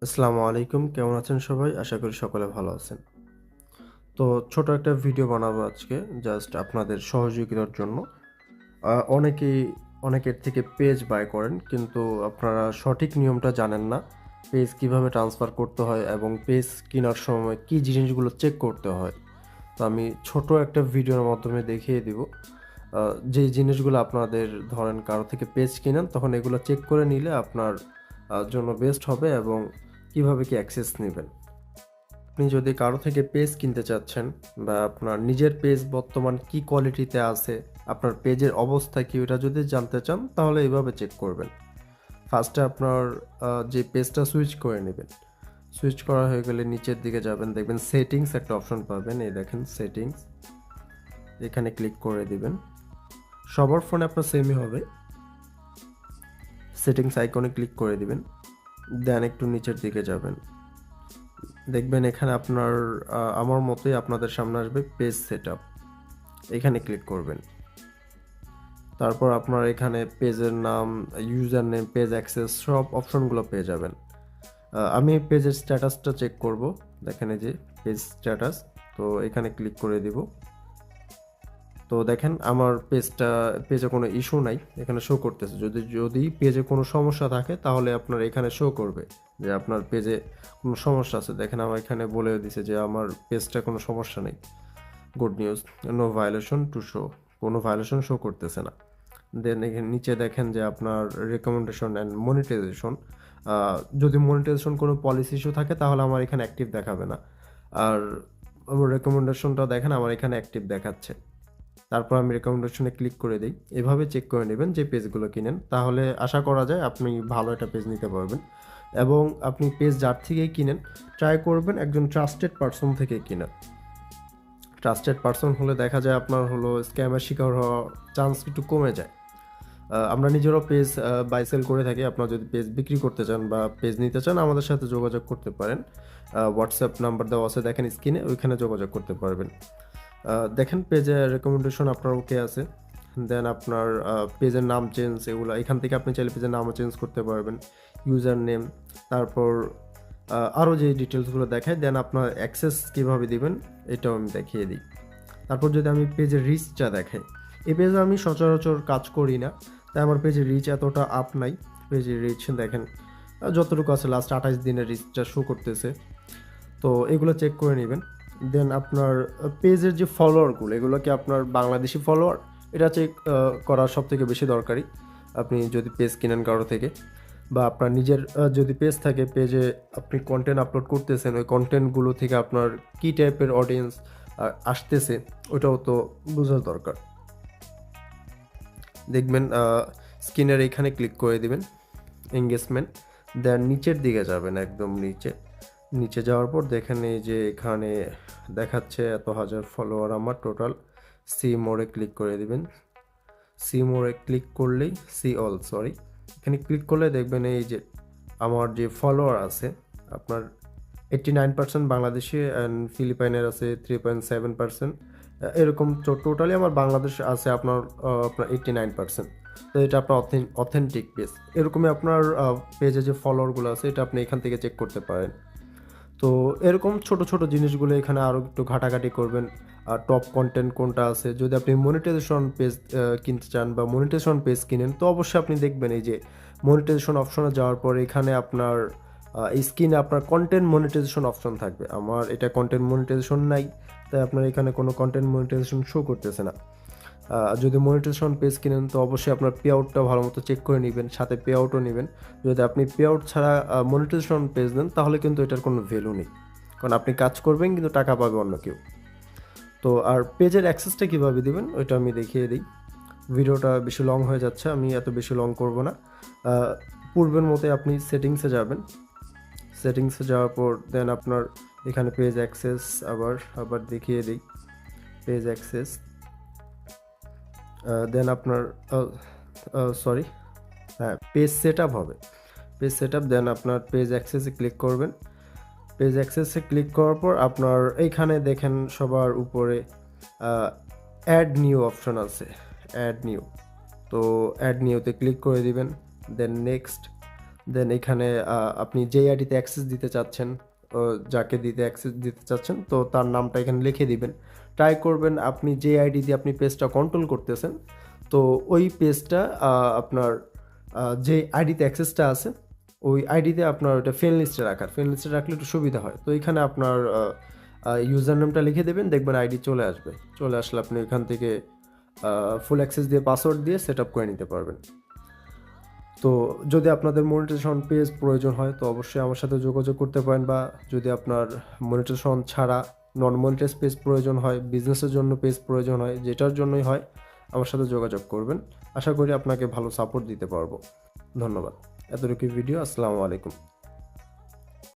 আসসালামু আলাইকুম। কেমন আছেন সবাই? আশা করি সকলে ভালো আছেন। তো ছোট একটা ভিডিও বানাবো আজকে জাস্ট আপনাদের সহযোগিতার জন্য। অনেকেই অনেকের থেকে পেজ বাই করেন কিন্তু আপনারা সঠিক নিয়মটা জানেন না। পেজ কিভাবে ট্রান্সফার করতে হয় এবং পেজ কেনার সময় কী জিনিসগুলো চেক করতে হয়। তো আমি ছোট একটা ভিডিওর মাধ্যমে দেখিয়ে দিব। যেই জিনিসগুলো আপনাদের ধরেন কারো থেকে পেজ কিনেন তখন এগুলো চেক করে নিলে আপনার জন্য বেস্ট হবে এবং কিভাবে কি অ্যাক্সেস নিবেন। আপনি যদি কারো থেকে পেজ কিনতে চাচ্ছেন বা আপনার নিজের পেজ বর্তমান কি কোয়ালিটিতে আছে, আপনার পেজের অবস্থা কি ওটা যদি জানতে চান তাহলে এইভাবে চেক করবেন। ফার্স্টে আপনার যে পেজটা সুইচ করে নেবেন। সুইচ করা হয়ে গেলে নিচের দিকে যাবেন, দেখবেন সেটিংস একটা অপশন পাবেন, এই দেখেন সেটিংস, এখানে ক্লিক করে দিবেন। সবার ফোনে আপনার সেমই হবে, সেটিংস আইকনে ক্লিক করে দিবেন, দেন একটু নিচের দিকে যাবেন, দেখবেন এখানে আপনার আমার মতোই আপনাদের সামনে আসবে পেজ সেটআপ, এখানে ক্লিক করবেন। তারপর আপনার এখানে পেজের নাম, ইউজার নেম, পেজ অ্যাক্সেস সব অপশনগুলো পেয়ে যাবেন। আমি পেজের স্ট্যাটাসটা চেক করব, দেখেন এই যে পেজ স্ট্যাটাস, তো এখানে ক্লিক করে দিব। তো দেখেন আমার পেজে কোনো ইস্যু নাই, এখানে শো করতেছে। যদি যদি পেজে কোনো সমস্যা থাকে তাহলে আপনার এখানে শো করবে যে আপনার পেজে কোনো সমস্যা আছে। দেখেন আমার এখানে বলে দিছে যে আমার পেজটা কোনো সমস্যা নেই। Good news, no violation to show, কোনো ভায়োলেশন শো করতেছে না। দেন এখানে নিচে দেখেন যে আপনার রেকমেন্ডেশন অ্যান্ড মনিটাইজেশন, যদি মনিটাইজেশন কোনো পলিসি ইস্যু থাকে তাহলে আমার এখানে অ্যাক্টিভ দেখাবে না। আর আমার রেকমেন্ডেশনটা দেখেন আমার এখানে অ্যাক্টিভ দেখাচ্ছে। তারপর আমি রেকমেন্ডেশনে ক্লিক করে দিই। এভাবে চেক করে নেবেন যে পেজগুলো কিনেন, তাহলে আশা করা যায় আপনি ভালো একটা পেজ নিতে পারবেন। এবং আপনি পেজ যার থেকেই কিনেন ট্রাই করবেন একজন ট্রাস্টেড পারসন থেকে কিনা। ট্রাস্টেড পারসন হলে দেখা যায় আপনার হলো স্ক্যামের শিকার হওয়ার চান্স একটু কমে যায়। আমরা নিজেরাও পেজ বাই সেল করে থাকি। আপনারা যদি পেজ বিক্রি করতে চান বা পেজ নিতে চান আমাদের সাথে যোগাযোগ করতে পারেন। হোয়াটসঅ্যাপ নাম্বার দেওয়া আছে দেখেন স্ক্রিনে, ওইখানে যোগাযোগ করতে পারবেন। দেখেন পেজের রেকমেন্ডেশন আপনার ওকে আছে। দেন আপনার পেজের নাম চেঞ্জ, এগুলো এখান থেকে আপনি চাইলে পেজের নামও চেঞ্জ করতে পারবেন, ইউজার নেম। তারপর আরও যে ডিটেলসগুলো দেখায়, দেন আপনার অ্যাক্সেস কীভাবে দিবেন এটাও আমি দেখিয়ে দিই। তারপর যদি আমি পেজের রিচটা দেখাই, এই পেজে আমি সচরাচর কাজ করি না, তাই আমার পেজের রিচ এতটা আপ নাই। পেজের রিচ দেখেন যতটুকু আছে লাস্ট 28 দিনের রিচটা শো করতেছে। তো এগুলো চেক করে নেবেন। দেন আপনার পেজের যে ফলোয়ারগুলো, এগুলো কি আপনার বাংলাদেশি ফলোয়ার, এটা চেক করা সবথেকে বেশি দরকারি। আপনি যদি পেজ কিনেন কারো থেকে বা আপনার নিজের যদি পেজ থাকে, পেজে আপনি কন্টেন্ট আপলোড করতেছেন, ওই কন্টেন্টগুলো থেকে আপনার কী টাইপের অডিয়েন্স আসতেছে ওটাও তো বোঝা দরকার। দেখবেন স্ক্রিনের এইখানে ক্লিক করে দিবেন, এঙ্গেজমেন্ট, দেন নিচের দিকে যাবেন, একদম নিচে। নিচে যাওয়ার পর দেখেন এই যে এখানে দেখাচ্ছে এত হাজার ফলোয়ার আমার টোটাল। সি মোড়ে ক্লিক করে দিবেন। সি মোড়ে ক্লিক করলেই সি অল, সরি, এখানে ক্লিক করলে দেখবেন এই যে আমার যে ফলোয়ার আছে আপনার 89% বাংলাদেশি অ্যান্ড ফিলিপাইনের আছে 3.7%। এরকম টোটালি আমার বাংলাদেশ আছে আপনার আপনার 89%। তো এটা আপনার অথেন্টিক পেজ। এরকমই আপনার পেজে যে ফলোয়ারগুলো আছে এটা আপনি এখান থেকে চেক করতে পারেন। তো এরকম ছোট ছোট জিনিসগুলো এখানে আরও একটু ঘাটাঘাটি করবেন। আর টপ কন্টেন্ট কোনটা আছে, যদি আপনি মনিটাইজেশন পেজ কিনতে চান বা মনিটাইজেশন পেজ কিনেন তো অবশ্যই আপনি দেখবেন এই যে মনিটাইজেশন অপশনে যাওয়ার পর এখানে আপনার স্ক্রিনে আপনার কন্টেন্ট মনিটাইজেশন অপশন থাকবে। আমার এটা কন্টেন্ট মনিটাইজেশন নাই, তাই আপনার এখানে কোনো কন্টেন্ট মনিটাইজেশন শো করতেছে না। যদি মনিটাইজেশন পেজ কিনেন তো অবশ্যই আপনার পে আউটটা ভালো মতো চেক করে নেবেন, সাথে পে আউটও নেবেন। যদি আপনি পে আউট ছাড়া মনিটাইজেশন পেজ নেন তাহলে কিন্তু এটার কোনো ভ্যালু নেই, কারণ আপনি কাজ করবেন কিন্তু টাকা পাবে অন্য কেউ। তো আর পেজের অ্যাক্সেসটা কীভাবে দেবেন ওইটা আমি দেখিয়ে দিই। ভিডিওটা বেশি লং হয়ে যাচ্ছে, আমি এত বেশি লং করব না। পূর্বের মতোই আপনি সেটিংসে যাবেন। সেটিংসে যাওয়ার পর দেন আপনার এখানে পেজ অ্যাক্সেস আবার দেখিয়ে দিই। পেজ অ্যাক্সেস, দেন আপনার সরি, হ্যাঁ, পেজ সেট আপ হবে। পেজ সেট আপ, দেন আপনার পেজ অ্যাক্সেসে ক্লিক করবেন। পেজ অ্যাক্সেসে ক্লিক করার পর আপনার এইখানে দেখেন সবার উপরে অ্যাড নিউ অপশন আছে, অ্যাড নিউ। তো অ্যাড নিউতে ক্লিক করে দিবেন, দেন নেক্সট। দেন এখানে আপনি যেই আইডিতে অ্যাক্সেস দিতে চাচ্ছেন, যাকে দিতে অ্যাক্সেস দিতে চাচ্ছেন, তো তার নামটা এখানে লিখে দিবেন। ট্রাই করবেন আপনি যে আইডি দিয়ে আপনি পেজটা কন্ট্রোল করতেছেন, তো ওই পেজটা আপনার যে আইডিতে অ্যাক্সেসটা আছে ওই আইডিতে আপনার ওটা ফ্রেন্ড লিস্টে রাখার, ফ্রেন্ড লিস্টে রাখলে একটু সুবিধা হয়। তো এখানে আপনার ইউজার নেমটা লিখে দেবেন, দেখবেন আইডি চলে আসবে। চলে আসলে আপনি এখান থেকে ফুল অ্যাক্সেস দিয়ে পাসওয়ার্ড দিয়ে সেট আপ করে নিতে পারবেন। তো যদি আপনাদের মনিটাইজেশন পেজ প্রয়োজন হয় তো অবশ্যই আমার সাথে যোগাযোগ করতে পারেন, বা যদি আপনার মনিটাইজেশন ছাড়া নন মনিটাইজ পেজ প্রয়োজন হয়, বিজনেসের জন্য পেজ প্রয়োজন হয়, যেটার জন্যই হয় আমার সাথে যোগাযোগ করবেন। আশা করি আপনাকে ভালো সাপোর্ট দিতে পারবো। ধন্যবাদ। এতটুকু ভিডিও। আসসালামু আলাইকুম।